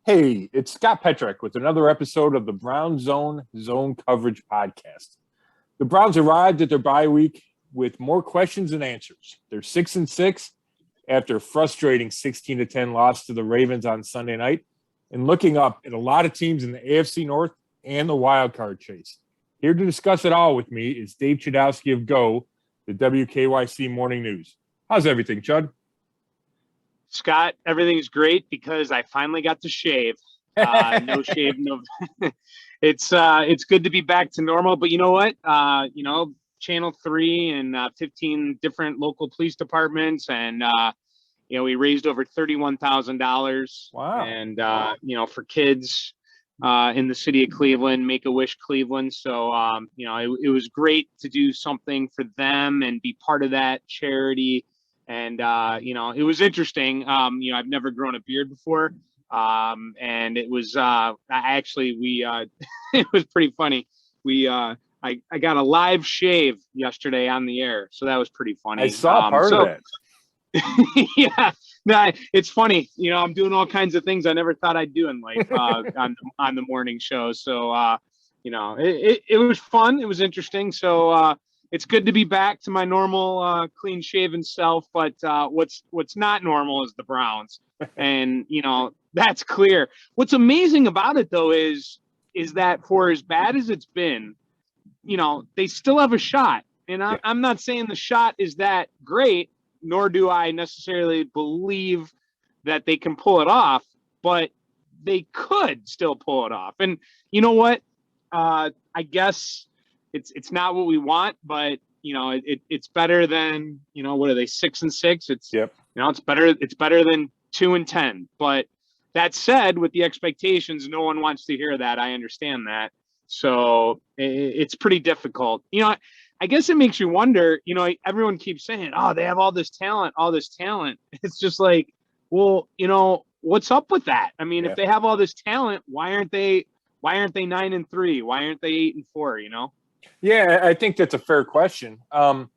Hey, it's Scott Petrak with another episode of the Brown Zone Coverage Podcast. The Browns arrived at their bye week with more questions than answers. They're 6-6 after a frustrating 16-10 loss to the Ravens on Sunday night, and looking up at a lot of teams in the AFC North and the wild card chase. Here to discuss it all with me is Dave Chudowski of Go, the WKYC Morning News. How's everything, Chud? Scott, everything's great because I finally got to shave. No shave, no. It's good to be back to normal. But you know what? Channel 3 and 15 different local police departments, and we raised over $31,000. Wow! And for kids in the city of Cleveland, Make-A-Wish Cleveland. So it was great to do something for them and be part of that charity. And, it was interesting. I've never grown a beard before. And it was, it was pretty funny. I got a live shave yesterday on the air. So that was pretty funny. I saw part of that. Yeah, no, it's funny. I'm doing all kinds of things I never thought I'd do in life, on the morning show. So, it was fun. It was interesting. So, it's good to be back to my normal, clean shaven self, but what's not normal is the Browns, and that's clear. What's amazing about it though is that for as bad as it's been, they still have a shot, and I'm not saying the shot is that great, nor do I necessarily believe that they can pull it off, but they could still pull it off. And you know what? I guess. It's not what we want, but it's better than what are they, 6-6? It's it's better than 2-10. But that said, with the expectations, no one wants to hear that. I understand that, so it's pretty difficult. I guess it makes you wonder. Everyone keeps saying, "Oh, they have all this talent." It's just like, well, what's up with that? I mean, if they have all this talent, why aren't they 9-3? Why aren't they 8-4? Yeah, I think that's a fair question. Part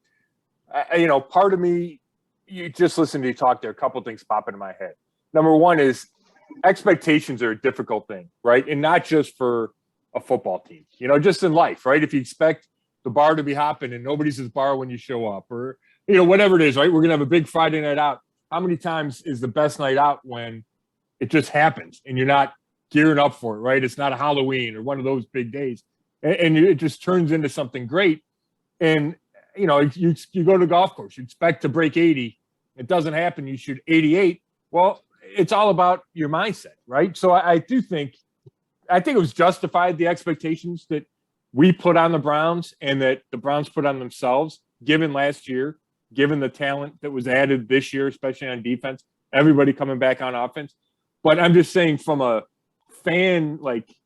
of me, you just listen to you talk there, a couple of things pop into my head. Number one is expectations are a difficult thing, right? And not just for a football team, just in life, right? If you expect the bar to be hopping and nobody's at the bar when you show up, or, whatever it is, right? We're going to have a big Friday night out. How many times is the best night out when it just happens and you're not gearing up for it, right? It's not a Halloween or one of those big days. And it just turns into something great. And, you go to the golf course, you expect to break 80. It doesn't happen. You shoot 88. Well, it's all about your mindset, right? So I think it was justified, the expectations that we put on the Browns and that the Browns put on themselves, given last year, given the talent that was added this year, especially on defense, everybody coming back on offense. But I'm just saying from a fan,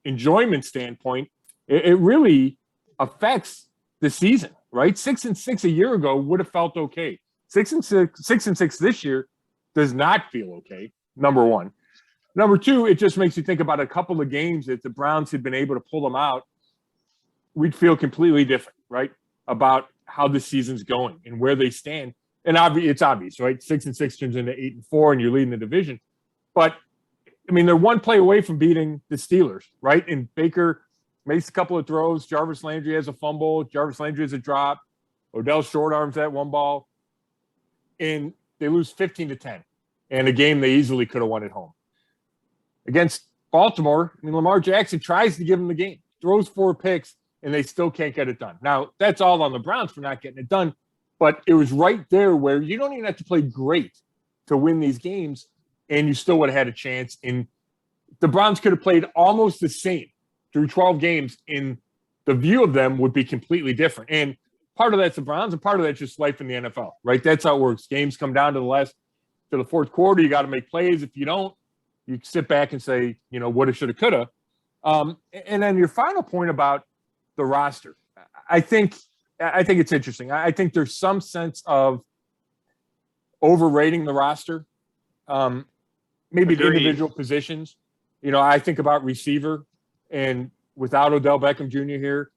enjoyment standpoint, it really affects the season, right? 6-6 a year ago would have felt okay. 6-6 this year does not feel okay. Number one. Number two, it just makes you think about a couple of games that the Browns had been able to pull them out. We'd feel completely different, right? About how the season's going and where they stand. And it's obvious, right? 6-6 turns into 8-4, and you're leading the division. But I mean, they're one play away from beating the Steelers, right? And Baker makes a couple of throws. Jarvis Landry has a fumble. Jarvis Landry has a drop. Odell short arms that one ball. And they lose 15-10. And a game they easily could have won at home. Against Baltimore, Lamar Jackson tries to give them the game. Throws 4 picks, and they still can't get it done. Now, that's all on the Browns for not getting it done. But it was right there where you don't even have to play great to win these games, and you still would have had a chance. And the Browns could have played almost the same through 12 games, and the view of them would be completely different. And part of that's the Browns, and part of that's just life in the NFL, right? That's how it works. Games come down to the fourth quarter. You got to make plays. If you don't, you sit back and say, woulda, shoulda, coulda. And then your final point about the roster, I think it's interesting. I think there's some sense of overrating the roster, maybe the individual positions. I think about receiver. And without Odell Beckham Jr. here,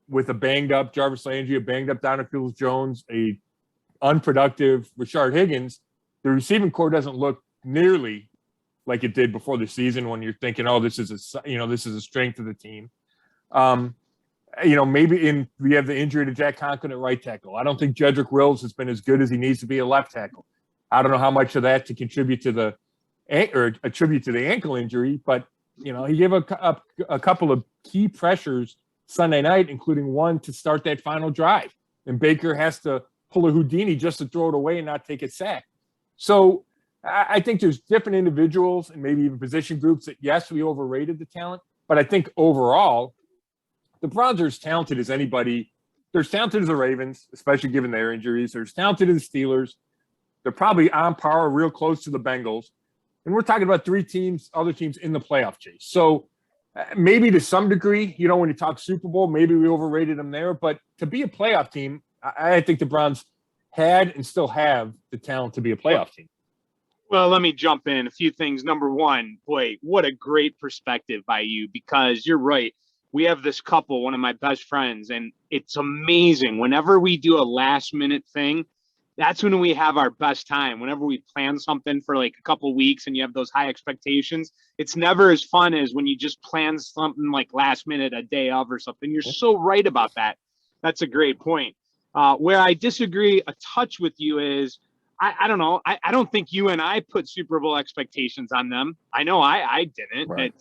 with a banged-up Jarvis Landry, a banged-up Donovan Peoples-Jones, a unproductive Rashard Higgins, the receiving core doesn't look nearly like it did before the season when you're thinking, oh, this is a strength of the team. Maybe we have the injury to Jack Conklin at right tackle. I don't think Jedrick Wills has been as good as he needs to be at left tackle. I don't know how much of that to attribute to the ankle injury, but he gave a couple of key pressures Sunday night, including one to start that final drive, and Baker has to pull a Houdini just to throw it away and not take a sack. So I think there's different individuals and maybe even position groups that, yes, we overrated the talent, but I think overall, the Browns are as talented as anybody. They're as talented as the Ravens, especially given their injuries. They're as talented as the Steelers. They're probably on par, real close to the Bengals. And we're talking about other teams in the playoff chase. So maybe to some degree, when you talk Super Bowl, maybe we overrated them there. But to be a playoff team, I think the Browns had and still have the talent to be a playoff team. Well, let me jump in. A few things. Number one, boy, what a great perspective by you, because you're right. We have this couple, one of my best friends, and it's amazing. Whenever we do a last-minute thing, that's when we have our best time. Whenever we plan something for like a couple of weeks and you have those high expectations, it's never as fun as when you just plan something like last minute, a day of or something. You're so right about that. That's a great point. Where I disagree a touch with you is, I don't know. I don't think you and I put Super Bowl expectations on them. I know I didn't. Right.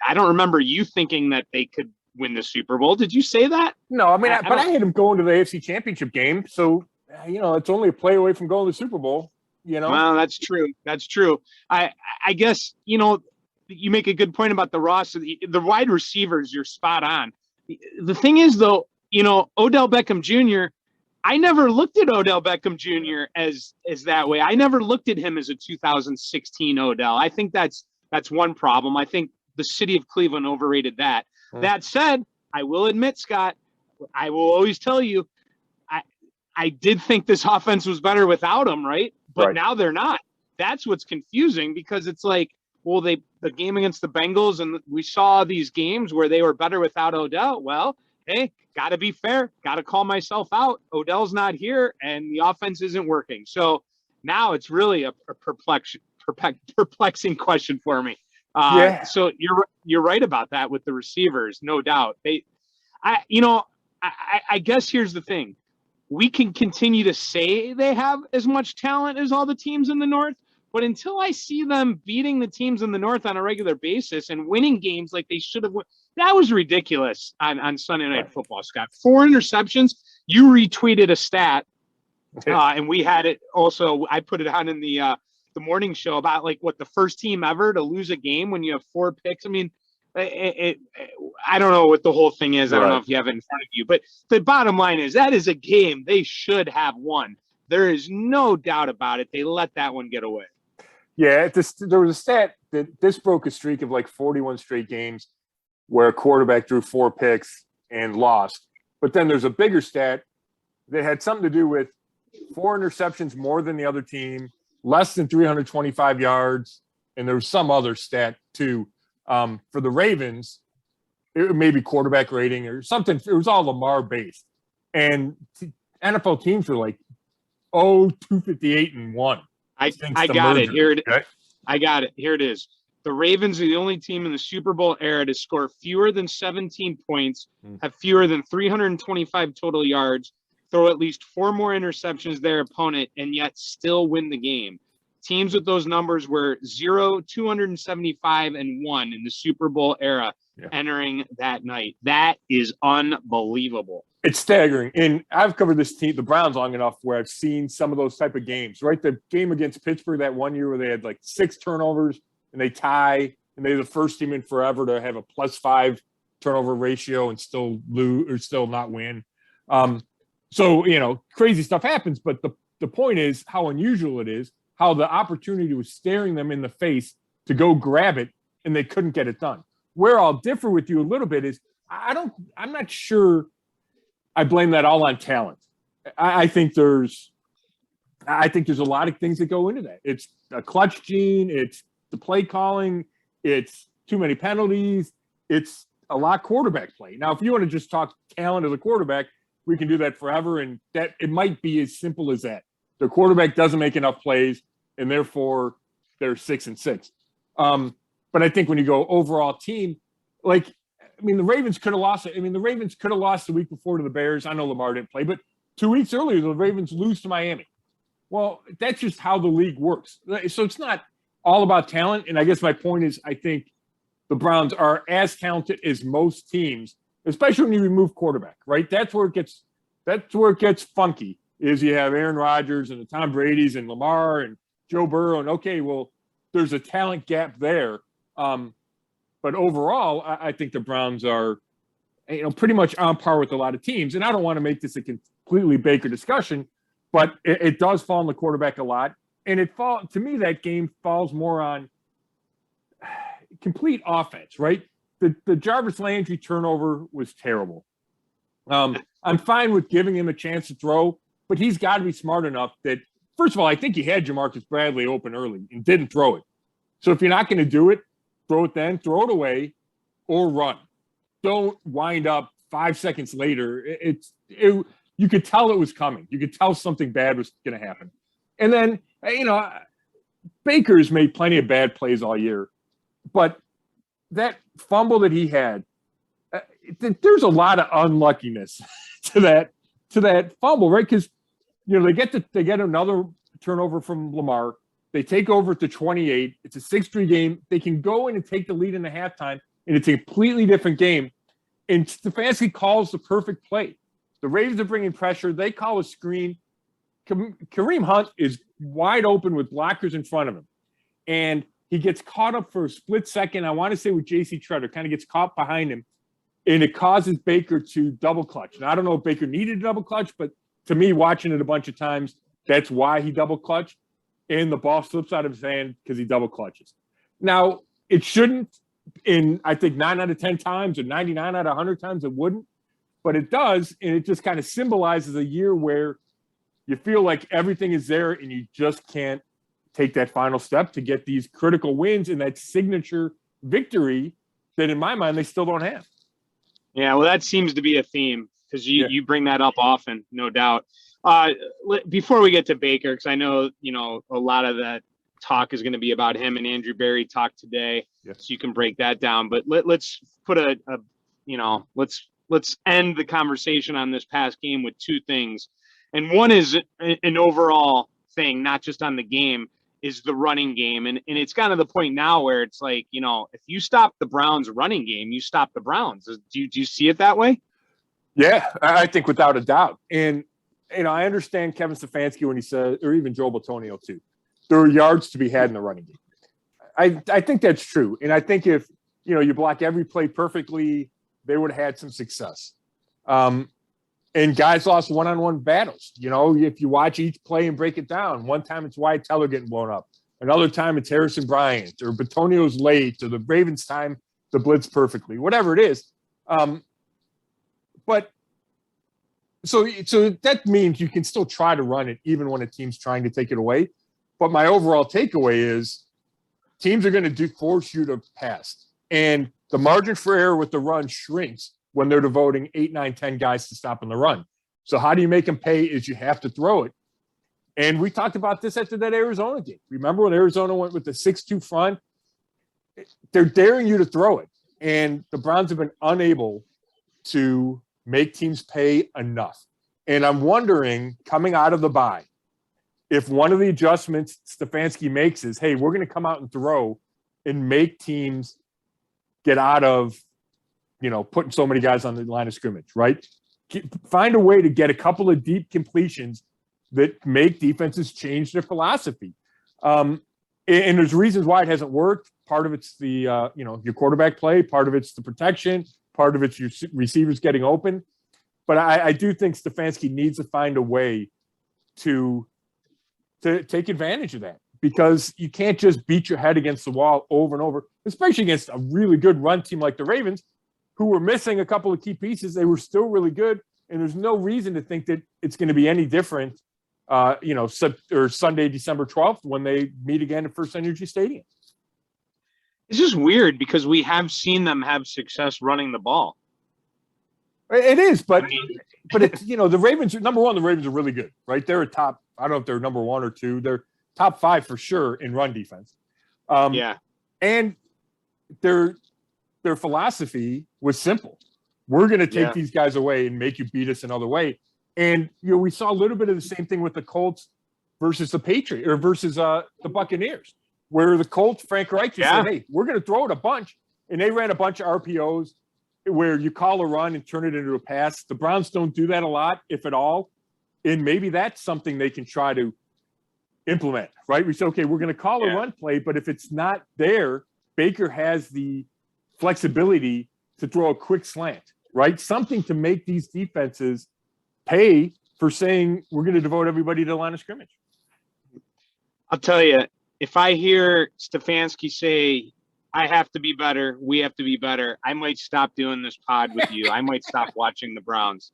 I don't remember you thinking that they could win the Super Bowl. Did you say that? No, I mean, I had them going to the AFC Championship game. So, it's only a play away from going to the Super Bowl. Well, that's true. That's true. I guess, you make a good point about the roster. The wide receivers, you're spot on. The thing is, though, Odell Beckham Jr., I never looked at Odell Beckham Jr. as that way. I never looked at him as a 2016 Odell. I think that's one problem. I think the city of Cleveland overrated that. That said, I will admit, Scott, I will always tell you, I did think this offense was better without him, right? But now they're not. That's what's confusing, because it's like, well, the game against the Bengals, and we saw these games where they were better without Odell. Well, hey, got to be fair. Got to call myself out. Odell's not here, and the offense isn't working. So now it's really a perplexing question for me. So you're right about that with the receivers, no doubt. I guess here's the thing. We can continue to say they have as much talent as all the teams in the North, but until I see them beating the teams in the North on a regular basis and winning games like they should have won, that was ridiculous on Sunday Night Football, Scott. 4 interceptions. You retweeted a stat, and we had it also. I put it on in the morning show about the first team ever to lose a game when you have 4 picks. I mean, I don't know what the whole thing is. I don't know if you have it in front of you, but the bottom line is that is a game they should have won. There is no doubt about it. They let that one get away. Yeah, there was a stat that this broke a streak of 41 straight games where a quarterback threw 4 picks and lost. But then there's a bigger stat that had something to do with 4 interceptions more than the other team, less than 325 yards, and there was some other stat too. For the Ravens, it may be quarterback rating or something. It was all Lamar based. And NFL teams were 258-1. I got it. Here I got it. Here it is. The Ravens are the only team in the Super Bowl era to score fewer than 17 points, have fewer than 325 total yards, throw at least 4 more interceptions their opponent, and yet still win the game. Teams with those numbers were 0, 275, and 1 in the Super Bowl era entering that night. That is unbelievable. It's staggering. And I've covered this team, the Browns, long enough where I've seen some of those type of games, right? The game against Pittsburgh that one year where they had 6 turnovers and they tie, and they're the first team in forever to have a +5 turnover ratio and still lose or still not win. So, crazy stuff happens. But the point is how unusual it is, how the opportunity was staring them in the face to go grab it, and they couldn't get it done. Where I'll differ with you a little bit is I'm not sure I blame that all on talent. I think there's a lot of things that go into that. It's a clutch gene. It's the play calling. It's too many penalties. It's a lot quarterback play. Now, if you want to just talk talent as a quarterback, we can do that forever. And that it might be as simple as that. The quarterback doesn't make enough plays, and therefore they're 6-6. But I think when you go overall team, like, I mean, the Ravens could have lost it. I mean, the Ravens could have lost the week before to the Bears. I know Lamar didn't play, but 2 weeks earlier, the Ravens lose to Miami. Well, that's just how the league works. So it's not all about talent. And I guess my point is, I think the Browns are as talented as most teams, especially when you remove quarterback, right? That's where it gets funky, is you have Aaron Rodgers and the Tom Brady's and Lamar and Joe Burrow. And okay, well, there's a talent gap there. But overall, I think the Browns are, pretty much on par with a lot of teams. And I don't want to make this a completely Baker discussion, but it does fall on the quarterback a lot. And to me, that game falls more on complete offense, right? The Jarvis Landry turnover was terrible. I'm fine with giving him a chance to throw, but he's got to be smart enough that, first of all, I think he had Jamarcus Bradley open early and didn't throw it. So if you're not going to do it, throw it then, throw it away, or run. Don't wind up 5 seconds later. You could tell it was coming. You could tell something bad was going to happen. And then, Baker's made plenty of bad plays all year. But that fumble that he had, there's a lot of unluckiness to that fumble, right? Because they get another turnover from Lamar. They take over at the 28. It's a 6-3 game. They can go in and take the lead in the halftime, and it's a completely different game. And Stefanski calls the perfect play. The Ravens are bringing pressure. They call a screen. Kareem Hunt is wide open with blockers in front of him. And he gets caught up for a split second. I want to say with J.C. Tretter, kind of gets caught behind him. And it causes Baker to double clutch. Now, I don't know if Baker needed a double clutch, but to me, watching it a bunch of times, that's why he double clutched. And the ball slips out of his hand because he double clutches. Now, it shouldn't, in I think 9 out of 10 times or 99 out of 100 times, it wouldn't. But it does, and it just kind of symbolizes a year where you feel like everything is there and you just can't take that final step to get these critical wins and that signature victory that, in my mind, they still don't have. Yeah, well, that seems to be a theme because you bring that up often, no doubt. Before we get to Baker, because I know, a lot of that talk is going to be about him, and Andrew Berry talked today, so you can break that down. But let's put let's end the conversation on this past game with two things. And one is an overall thing, not just on the game, is the running game. And it's kind of the point now where it's like, if you stop the Browns running game, you stop the Browns. Do you see it that way? Yeah, I think without a doubt. And, I understand Kevin Stefanski when he said, or even Joe Bitonio too, there are yards to be had in the running game. I think that's true. And I think if, you block every play perfectly, they would have had some success. And guys lost one-on-one battles. If you watch each play and break it down, one time it's Wyatt Teller getting blown up. Another time it's Harrison Bryant or Bitonio's late or the Ravens time the blitz perfectly, whatever it is. But so that means you can still try to run it even when a team's trying to take it away. But my overall takeaway is teams are going to force you to pass. And the margin for error with the run shrinks when they're devoting 8, 9, 10 guys to stopping the run. So how do you make them pay is you have to throw it. And we talked about this after that Arizona game. Remember when Arizona went with the 6-2 front? They're daring you to throw it. And the Browns have been unable to make teams pay enough. And I'm wondering, coming out of the bye, if one of the adjustments Stefanski makes is, hey, we're going to come out and throw and make teams get out of, putting so many guys on the line of scrimmage, right? Find a way to get a couple of deep completions that make defenses change their philosophy. And there's reasons why it hasn't worked. Part of it's the, your quarterback play. Part of it's the protection. Part of it's your receivers getting open. But I do think Stefanski needs to find a way to take advantage of that, because you can't just beat your head against the wall over and over, especially against a really good run team like the Ravens, who were missing a couple of key pieces. They were still really good, and there's no reason to think that it's going to be any different, or Sunday, December 12th, when they meet again at First Energy Stadium. It's just weird because we have seen them have success running the ball. It is, but it's, the Ravens, number one, the Ravens are really good, right? They're a top, I don't know if they're number 1 or 2. They're top 5 for sure in run defense. Yeah. And their philosophy was simple. We're going to take these guys away and make you beat us another way. And, we saw a little bit of the same thing with the Colts versus the Patriots or versus the Buccaneers, where the Colts, Frank Reich just said, hey, we're going to throw it a bunch. And they ran a bunch of RPOs where you call a run and turn it into a pass. The Browns don't do that a lot, if at all. And maybe that's something they can try to implement, right? We say, okay, we're going to call a run play, but if it's not there, Baker has the flexibility to throw a quick slant, right? Something to make these defenses pay for saying we're going to devote everybody to the line of scrimmage. I'll tell you, if I hear Stefanski say, I have to be better, we have to be better, I might stop doing this pod with you. I might stop watching the Browns.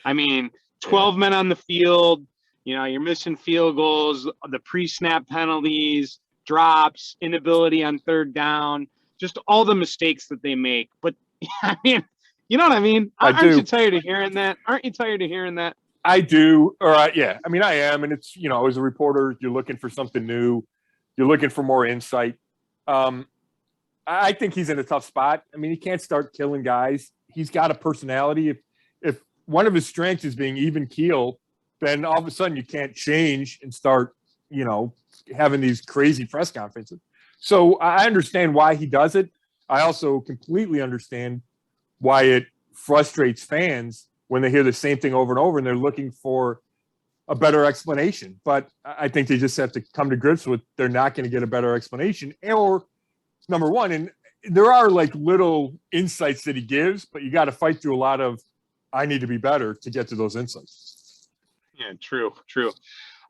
I mean, 12 men on the field, you're missing field goals, the pre-snap penalties, drops, inability on third down, just all the mistakes that they make. But, I mean, you know what I mean? Aren't you tired of hearing that? Aren't you tired of hearing that? I do. All right. Yeah. I mean, I am. And it's, as a reporter, you're looking for something new. You're looking for more insight. I think he's in a tough spot. I mean, he can't start killing guys. He's got a personality. If one of his strengths is being even keel, then all of a sudden you can't change and start, having these crazy press conferences. So I understand why he does it. I also completely understand why it frustrates fans when they hear the same thing over and over and they're looking for a better explanation. But I think they just have to come to grips with they're not going to get a better explanation. Or number one, and there are like little insights that he gives, but you got to fight through a lot of I need to be better to get to those insights. Yeah, true.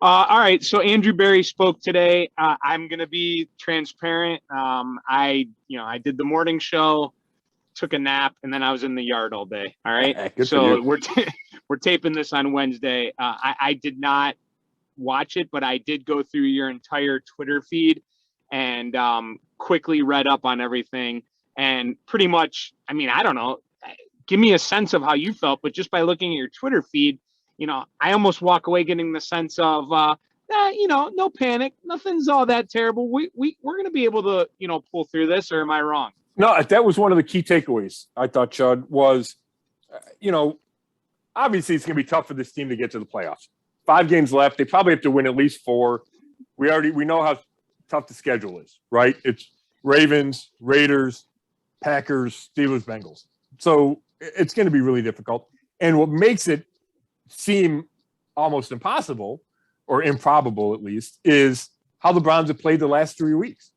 All right. So Andrew Berry spoke today. I'm going to be transparent. I did the morning show, took a nap, and then I was in the yard all day. All right. So we're taping this on Wednesday. I did not watch it, but I did go through your entire Twitter feed and quickly read up on everything. And pretty much, I mean, I don't know, give me a sense of how you felt, but just by looking at your Twitter feed, I almost walk away getting the sense of, no panic. Nothing's all that terrible. We're going to be able to, pull through this, or am I wrong? No, that was one of the key takeaways, I thought, Chud, was, obviously it's going to be tough for this team to get to the playoffs. 5 games left. They probably have to win at least 4. We know how tough the schedule is, right? It's Ravens, Raiders, Packers, Steelers, Bengals. So it's going to be really difficult. And what makes it seem almost impossible, or improbable at least, is how the Browns have played the last 3 weeks,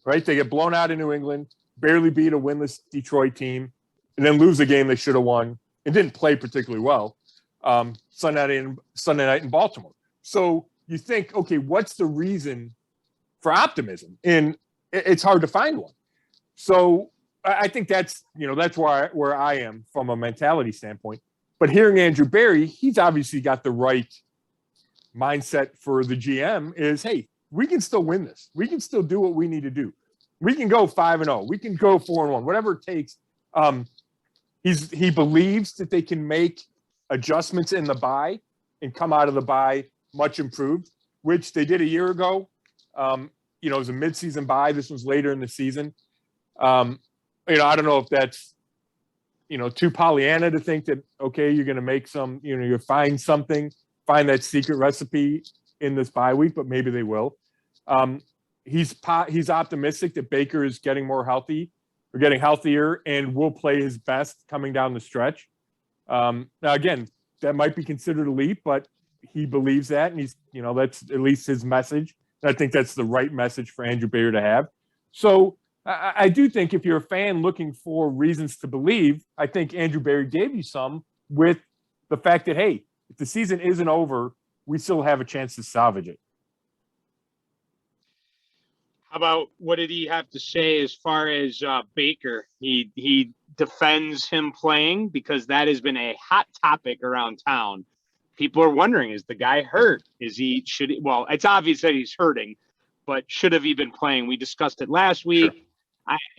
right? They get blown out in New England, barely beat a winless Detroit team, and then lose a game they should have won and didn't play particularly well Sunday night in Baltimore. So you think, okay, what's the reason for optimism? And it's hard to find one. So I think that's where I am from a mentality standpoint. But hearing Andrew Berry, he's obviously got the right mindset for the GM is, hey, we can still win this. We can still do what we need to do. We can go 5-0. We can go 4-1, whatever it takes. He believes that they can make adjustments in the bye and come out of the bye much improved, which they did a year ago. It was a midseason bye. This was later in the season. I don't know if that's, too Pollyanna to think that, okay, you're going to make some, you find that secret recipe in this bye week, but maybe they will. He's optimistic that Baker is getting getting healthier and will play his best coming down the stretch. Now, again, that might be considered a leap, but he believes that, and he's, that's at least his message. And I think that's the right message for Andrew Baker to have. So I do think if you're a fan looking for reasons to believe, I think Andrew Berry gave you some with the fact that, hey, if the season isn't over, we still have a chance to salvage it. How about what did he have to say as far as Baker? He defends him playing because that has been a hot topic around town. People are wondering, is the guy hurt? Well, it's obvious that he's hurting, but should have he been playing? We discussed it last week. Sure.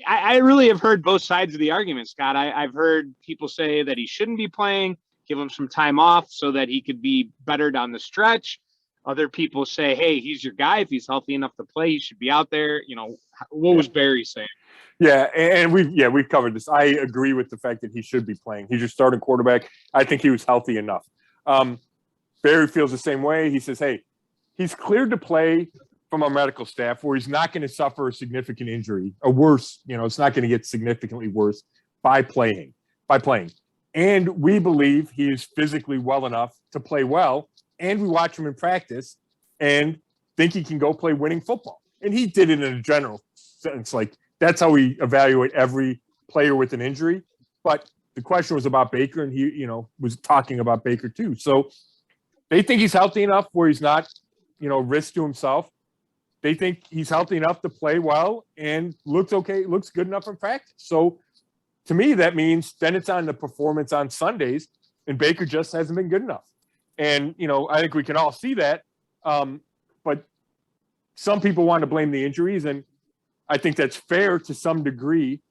I really have heard both sides of the argument, Scott. I've heard people say that he shouldn't be playing, give him some time off so that he could be better down the stretch. Other people say, hey, he's your guy. If he's healthy enough to play, he should be out there. What was Barry saying? Yeah, and we've covered this. I agree with the fact that he should be playing. He's your starting quarterback. I think he was healthy enough. Barry feels the same way. He says, hey, he's cleared to play from our medical staff where he's not going to suffer a significant injury, or worse, it's not going to get significantly worse by playing. And we believe he is physically well enough to play well, and we watch him in practice and think he can go play winning football. And he did it in a general sense. Like, that's how we evaluate every player with an injury. But the question was about Baker, and he, was talking about Baker too. So they think he's healthy enough where he's not, risk to himself. They think he's healthy enough to play well and looks good enough in practice. So to me, that means then it's on the performance on Sundays, and Baker just hasn't been good enough. And, I think we can all see that. But some people want to blame the injuries, and I think that's fair to some degree.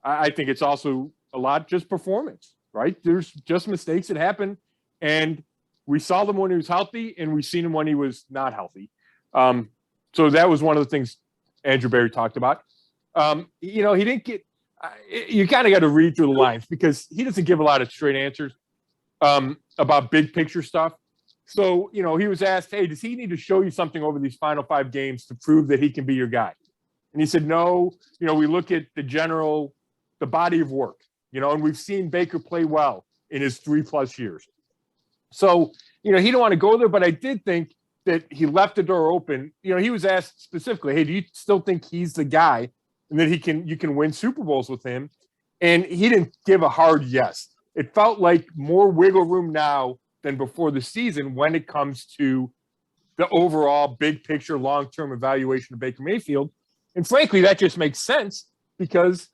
I think it's also a lot just performance, right? There's just mistakes that happen, and we saw them when he was healthy, and we've seen him when he was not healthy. So that was one of the things Andrew Berry talked about. He didn't get – you kind of got to read through the lines because he doesn't give a lot of straight answers about big picture stuff. So, he was asked, hey, does he need to show you something over these final 5 games to prove that he can be your guy? And he said, no, we look at the body of work, and we've seen Baker play well in his 3+ years. So, he didn't want to go there, but I did think that he left the door open. He was asked specifically, hey, do you still think he's the guy and that you can win Super Bowls with him? And he didn't give a hard yes. It felt like more wiggle room now than before the season when it comes to the overall big picture, long-term evaluation of Baker Mayfield. And frankly, that just makes sense because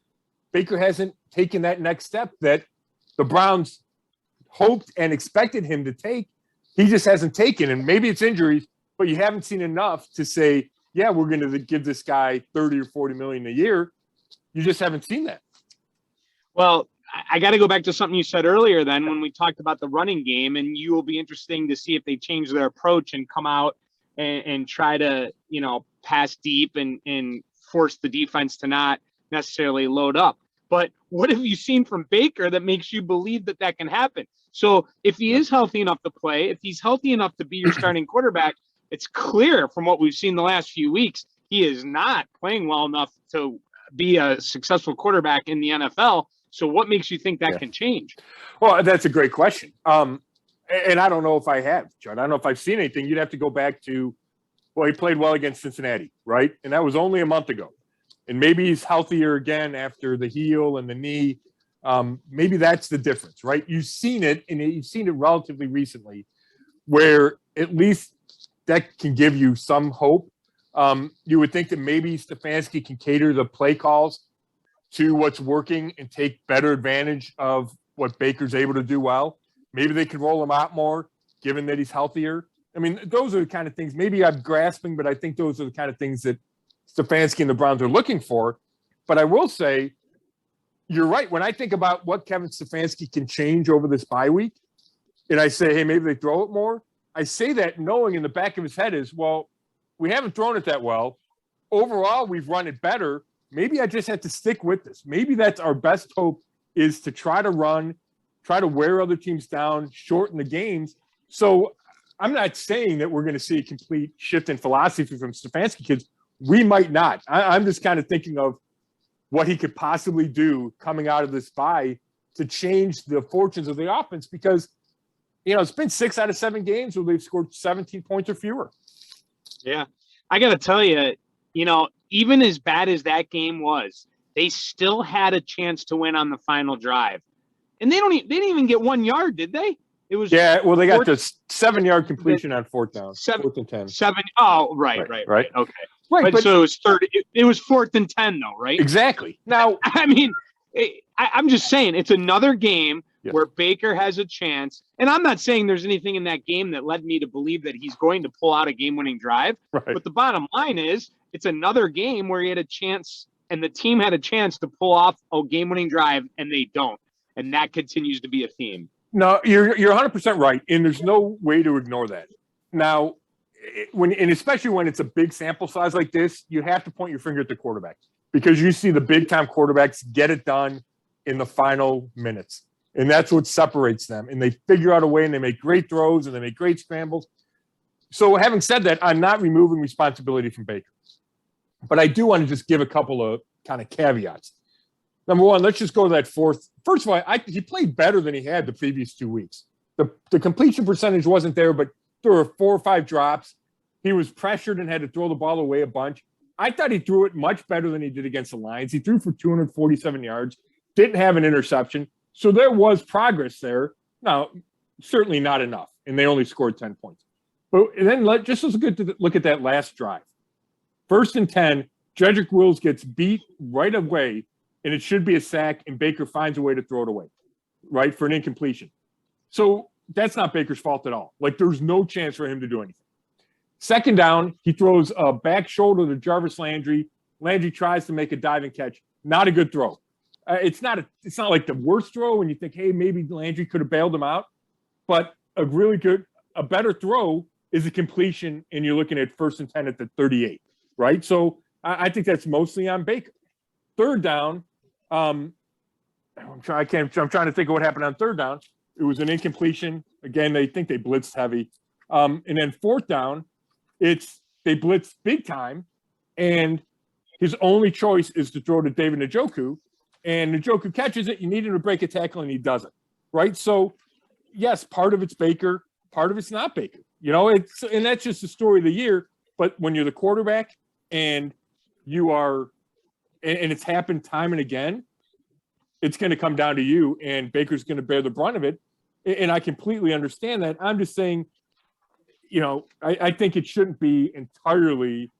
Baker hasn't taken that next step that the Browns hoped and expected him to take. He just hasn't taken, and maybe it's injuries, but you haven't seen enough to say, yeah, we're going to give this guy $30 or $40 million a year. You just haven't seen that. Well, I got to go back to something you said earlier then when we talked about the running game, and you will be interesting to see if they change their approach and come out and try to, pass deep and force the defense to not necessarily load up. But what have you seen from Baker that makes you believe that can happen? So if he is healthy enough to play, if he's healthy enough to be your starting quarterback, it's clear from what we've seen the last few weeks, he is not playing well enough to be a successful quarterback in the NFL. So what makes you think that can change? Well, that's a great question. And I don't know if I have, Judd. I don't know if I've seen anything. You'd have to go back to, he played well against Cincinnati, right? And that was only a month ago. And maybe he's healthier again after the heel and the knee. Maybe that's the difference, right? You've seen it, and you've seen it relatively recently, where at least that can give you some hope. You would think that maybe Stefanski can cater the play calls to what's working and take better advantage of what Baker's able to do well. Maybe they can roll him out more, given that he's healthier. I mean, those are the kind of things. Maybe I'm grasping, but I think those are the kind of things that Stefanski and the Browns are looking for. But I will say, you're right. When I think about what Kevin Stefanski can change over this bye week, and I say, hey, maybe they throw it more, I say that knowing in the back of his head is, well, we haven't thrown it that well. Overall, we've run it better. Maybe I just have to stick with this. Maybe that's our best hope, is to try to run, try to wear other teams down, shorten the games. So I'm not saying that we're going to see a complete shift in philosophy from Stefanski, because we might not. I'm just kind of thinking of what he could possibly do coming out of this bye to change the fortunes of the offense, because, it's been 6 out of 7 games where they've scored 17 points or fewer. Yeah. I got to tell you, even as bad as that game was, they still had a chance to win on the final drive. And they didn't even get 1 yard, did they? It was they got the 7-yard completion on 4th down. 4th and 10. 7. Oh, right. Okay. Right. But so it was 30. It was 4th and 10 though, right? Exactly. Now, I mean, I'm just saying it's another game where Baker has a chance. And I'm not saying there's anything in that game that led me to believe that he's going to pull out a game-winning drive. Right. But the bottom line is, it's another game where he had a chance, and the team had a chance to pull off a game-winning drive, and they don't. And that continues to be a theme. No, you're 100% right, and there's no way to ignore that. Now, and especially when it's a big sample size like this, you have to point your finger at the quarterbacks because you see the big time quarterbacks get it done in the final minutes. And that's what separates them. And they figure out a way and they make great throws and they make great scrambles. So having said that, I'm not removing responsibility from Baker. But I do want to just give a couple of kind of caveats. Number one, let's just go to that fourth. First of all, he played better than he had the previous 2 weeks. The completion percentage wasn't there, but there were 4 or 5 drops. He was pressured and had to throw the ball away a bunch. I thought he threw it much better than he did against the Lions. He threw for 247 yards, didn't have an interception. So there was progress there. Now, certainly not enough, and they only scored 10 points. But and then let's look at that last drive. 1st and 10, Jedrick Wills gets beat right away, and it should be a sack, and Baker finds a way to throw it away, right, for an incompletion. So that's not Baker's fault at all. Like, there's no chance for him to do anything. 2nd down, he throws a back shoulder to Jarvis Landry. Landry tries to make a diving catch. Not a good throw. It's not like the worst throw when you think, hey, maybe Landry could have bailed him out. But a better throw is a completion, and you're looking at 1st and 10 at the 38, right? So I think that's mostly on Baker. 3rd down, I'm trying to think of what happened on 3rd down. It was an incompletion. Again, they think they blitzed heavy. And then 4th down, they blitzed big time, and his only choice is to throw to David Njoku, and Njoku catches it. You need him to break a tackle, and he doesn't, right? So, yes, part of it's Baker, part of it's not Baker. And that's just the story of the year. But when you're the quarterback and you are – and it's happened time and again, it's going to come down to you, and Baker's going to bear the brunt of it. And I completely understand that. I'm just saying, I think it shouldn't be entirely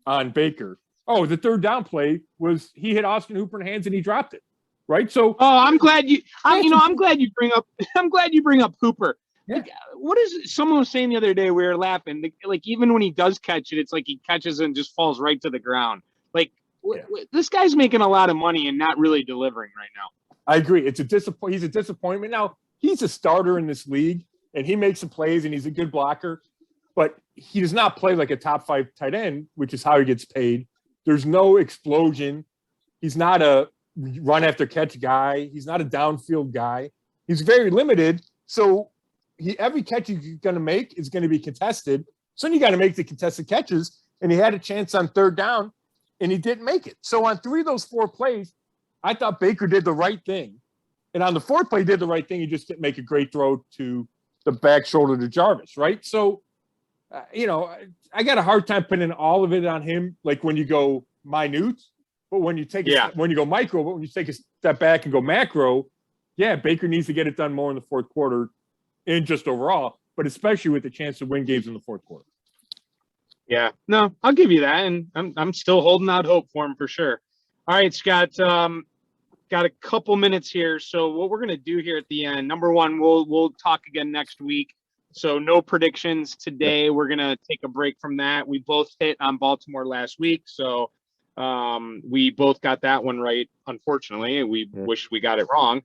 on Baker. Oh, the 3rd down play was he hit Austin Hooper in the hands and he dropped it, right? So, I'm glad you bring up Hooper. Yeah. Like, what is it? Someone was saying the other day, we were laughing. Like even when he does catch it, it's like he catches it and just falls right to the ground. Like this guy's making a lot of money and not really delivering right now. I agree. He's a disappointment. Now he's a starter in this league and he makes some plays and he's a good blocker, but he does not play like a top 5 tight end, which is how he gets paid. There's no explosion. He's not a run after catch guy. He's not a downfield guy. He's very limited. So every catch he's going to make is going to be contested. So then you got to make the contested catches. And he had a chance on 3rd down and he didn't make it. So on 3 of those 4 plays, I thought Baker did the right thing. And on the 4th play, he did the right thing. He just didn't make a great throw to the back shoulder to Jarvis, right? So, I got a hard time putting all of it on him, like when you go minute, but when you go micro, but when you take a step back and go macro, yeah, Baker needs to get it done more in the 4th quarter and just overall, but especially with the chance to win games in the 4th quarter. Yeah, no, I'll give you that. And I'm still holding out hope for him for sure. All right, Scott, got a couple minutes here. So what we're going to do here at the end, number one, we'll talk again next week. So no predictions today. We're going to take a break from that. We both hit on Baltimore last week. So we both got that one right. Unfortunately, we wish we got it wrong.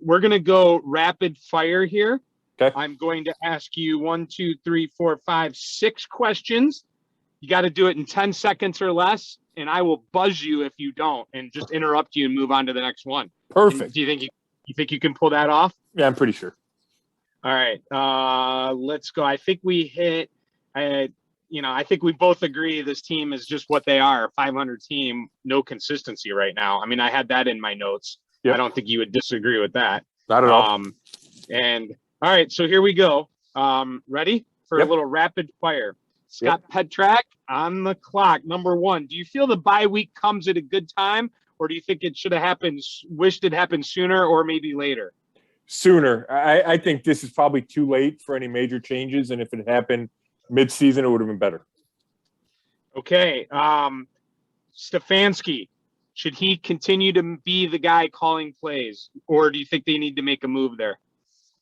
We're going to go rapid fire here. Okay. I'm going to ask you 1, 2, 3, 4, 5, 6 questions. You got to do it in 10 seconds or less. And I will buzz you if you don't and just interrupt you and move on to the next one. Perfect. And do you think you can pull that off? Yeah, I'm pretty sure. All right, let's go. I think we hit, I think we both agree this team is just what they are, a 500 team, no consistency right now. I mean, I had that in my notes. Yep. I don't think you would disagree with that. Not at all. And all right, so here we go. Ready for a little rapid fire? Scott Petrak on the clock. Number 1, do you feel the bye week comes at a good time, or do you think it should have happened, wished it happened sooner or maybe later? Sooner. I think this is probably too late for any major changes, and if it happened mid-season, it would have been better. Okay. Stefanski, should he continue to be the guy calling plays, or do you think they need to make a move there?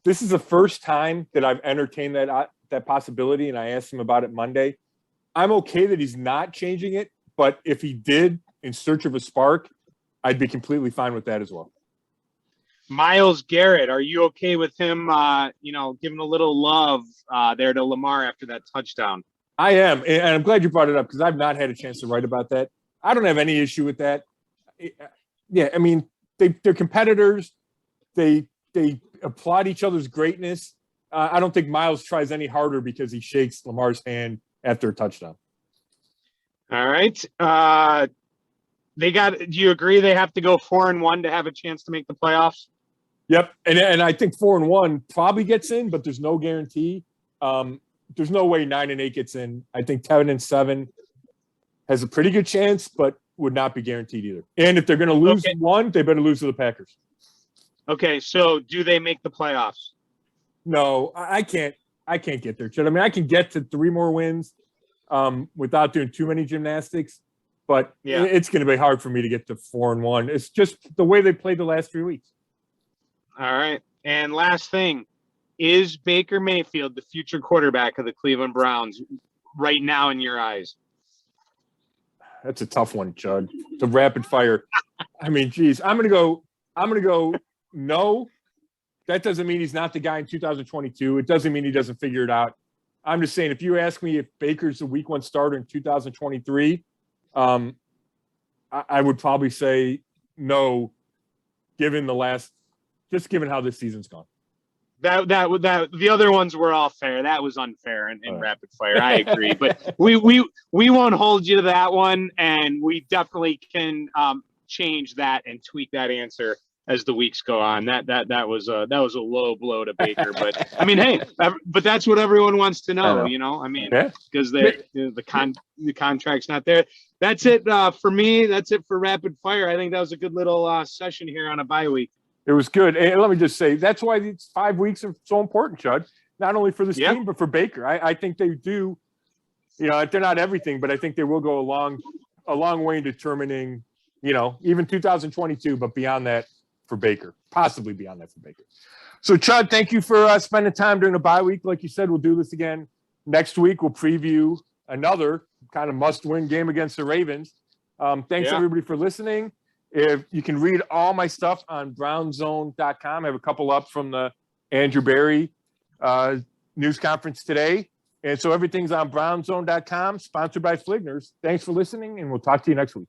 This is the first time that I've entertained that possibility, and I asked him about it Monday. I'm okay that he's not changing it, but if he did, in search of a spark, I'd be completely fine with that as well. Myles Garrett, are you okay with him, giving a little love there to Lamar after that touchdown? I am, and I'm glad you brought it up because I've not had a chance to write about that. I don't have any issue with that. Yeah, I mean, they're competitors. They applaud each other's greatness. I don't think Miles tries any harder because he shakes Lamar's hand after a touchdown. All right. Do you agree they have to go 4-1 to have a chance to make the playoffs? Yep. And I think 4-1 probably gets in, but there's no guarantee. There's no way 9-8 gets in. I think 10-7 has a pretty good chance, but would not be guaranteed either. And if they're going to lose one, they better lose to the Packers. Okay. So do they make the playoffs? No, I can't get there, Chad. I mean, I can get to 3 more wins without doing too many gymnastics, but it's going to be hard for me to get to 4-1. It's just the way they played the last 3 weeks. All right. And last thing, is Baker Mayfield the future quarterback of the Cleveland Browns right now in your eyes? That's a tough one, Chud. The rapid fire. I mean, geez, I'm going to go no. That doesn't mean he's not the guy in 2022. It doesn't mean he doesn't figure it out. I'm just saying, if you ask me if Baker's the week 1 starter in 2023, I would probably say no, given how this season's gone. That the other ones were all fair. That was unfair in rapid fire. I agree, but we won't hold you to that one, and we definitely can change that and tweak that answer as the weeks go on. That was a low blow to Baker, but I mean, hey, but that's what everyone wants to know, you know. I mean, because the contract's not there. That's it for me. That's it for rapid fire. I think that was a good little session here on a bye week. It was good. And let me just say, that's why these 5 weeks are so important, Chud, not only for this team, but for Baker. I think they do, you know, they're not everything, but I think they will go a long way in determining, you know, even 2022, but beyond that for Baker, possibly beyond that for Baker. So, Chud, thank you for spending time during the bye week. Like you said, we'll do this again next week. We'll preview another kind of must-win game against the Ravens. Thanks, everybody, for listening. If you can read all my stuff on brownzone.com. I have a couple up from the Andrew Berry news conference today. And so everything's on brownzone.com, sponsored by Fligners. Thanks for listening, and we'll talk to you next week.